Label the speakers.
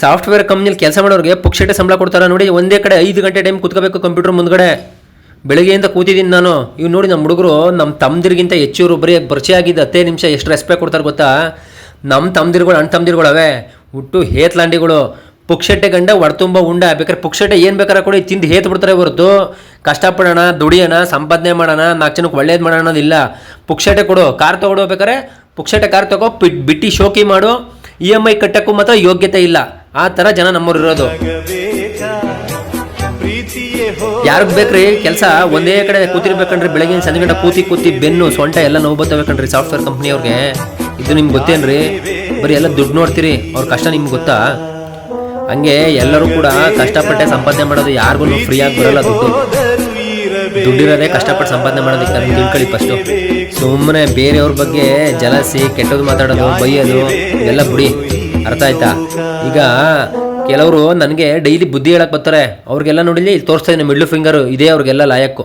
Speaker 1: Software ಕಂಪ್ನಿಲಿ ಕೆಲಸ ಮಾಡೋರಿಗೆ ಪುಕ್ಷಟೆ ಸಂಬಳ ಕೊಡ್ತಾರೆ ನೋಡಿ. ಒಂದೇ ಕಡೆ 5 ಗಂಟೆ ಟೈಮ್ ಕೂತ್ಕೋಬೇಕು ಕಂಪ್ಯೂಟರ್ ಮುಂದ್ಗಡೆ. ಬೆಳಗ್ಗೆಯಿಂದ ಕೂತಿದ್ದೀನಿ ನಾನು. ಇವ್ ನೋಡಿ ನಮ್ಮ ಹುಡುಗರು ನಮ್ಮ ತಮ್ಮದಿರಿಗಿಂತ ಹೆಚ್ಚು ಬರೀ ಪರಿಚಯ ಆಗಿದ್ದು 10 ನಿಮಿಷ ಎಷ್ಟು ರೆಸ್ಪೆಕ್ಟ್ ಕೊಡ್ತಾರೆ ಗೊತ್ತಾ. ನಮ್ಮ ತಮ್ಮದಿರುಗಳು ಅಣ್ಣ ತಮ್ಮದಿರುಗಳು ಅವೇ ಹುಟ್ಟು ಹೇತ್ಲಾಂಡಿಗಳು. ಪುಕ್ಷಟೆ ಗಂಡ ಒಡ್ತುಂಬ ಉಂಡ. ಬೇಕಾದ್ರೆ ಪುಕ್ಷಟೆ ಏನು ಬೇಕಾದ್ರೆ ಕೊಡಿ ತಿಂದು ಹೇತ್ ಬಿಡ್ತಾರೆ ಹೊರತು ಕಷ್ಟಪಡೋಣ, ದುಡಿಯೋಣ, ಸಂಪಾದನೆ ಮಾಡೋಣ, 4 ಜನಕ್ಕೆ ಒಳ್ಳೇದು ಮಾಡೋಣ ಅನ್ನೋದಿಲ್ಲ. ಪುಕ್ಷಟೆ ಕೊಡು. ಕಾರ್ ತೊಗೊಡೋ ಬೇಕಾರೆ ಪುಕ್ಷಟೆ ಕಾರ್ ತಗೋ, ಬಿಟ್ಟು ಶೋಕಿ ಮಾಡು. EMI ಕಟ್ಟಕ್ಕೂ ಮಾತ್ರ ಯೋಗ್ಯತೆ ಇಲ್ಲ. ಆ ಥರ ಜನ ನಮ್ಮವ್ರು ಇರೋದು. ಯಾರಿಗೆ ಬೇಕ್ರಿ ಕೆಲಸ? ಒಂದೇ ಕಡೆ ಕೂತಿರ್ಬೇಕಂಡ್ರಿ. ಬೆಳಗಿನ ಸಂಜೆ ಗಂಟೆ ಕೂತಿ ಬೆನ್ನು ಸೊಂಟ ಎಲ್ಲ ನೋವು ಬರ್ತಬೇಕಂಡ್ರಿ ಸಾಫ್ಟ್ವೇರ್ ಕಂಪ್ನಿಯವ್ರಿಗೆ. ಇದು ನಿಮ್ಗೆ ಗೊತ್ತೇನ್ರಿ? ಬರೀ ಎಲ್ಲ ದುಡ್ಡು ನೋಡ್ತೀರಿ, ಅವ್ರ ಕಷ್ಟ ನಿಮ್ಗೆ ಗೊತ್ತಾ? ಹಂಗೆ ಎಲ್ಲರೂ ಕೂಡ ಕಷ್ಟಪಟ್ಟೆ ಸಂಪಾದನೆ ಮಾಡೋದು. ಯಾರಿಗೂ ಫ್ರೀಯಾಗಿ ಬರೋಲ್ಲ ದುಡ್ಡು. ದುಡ್ಡಿರೋದೇ ಕಷ್ಟಪಟ್ಟು ಸಂಪಾದನೆ ಮಾಡೋದಕ್ಕೆ. ಅದನ್ನು ತಿಳ್ಕೊಳ್ಳಿ ಫಸ್ಟು. ಸುಮ್ಮನೆ ಬೇರೆಯವ್ರ ಬಗ್ಗೆ ಜಲಸಿ, ಕೆಟ್ಟದ್ದು ಮಾತಾಡೋದು, ಬೈಯೋದು ಇವೆಲ್ಲ ಬಿಡಿ. ಅರ್ಥ ಆಯ್ತಾ? ಈಗ ಕೆಲವರು ನನಗೆ ಡೈಲಿ ಬುದ್ಧಿ ಹೇಳಕ್ಕೆ ಬರ್ತಾರೆ. ಅವ್ರಿಗೆಲ್ಲ ನೋಡಿಲಿ ಇಲ್ಲಿ ತೋರಿಸ್ತಾ ಇದ್ದೀನಿ ಮಿಡ್ಲ್ ಫಿಂಗರು. ಇದೇ ಅವ್ರಿಗೆಲ್ಲ ಲಾಯಕ್ಕು.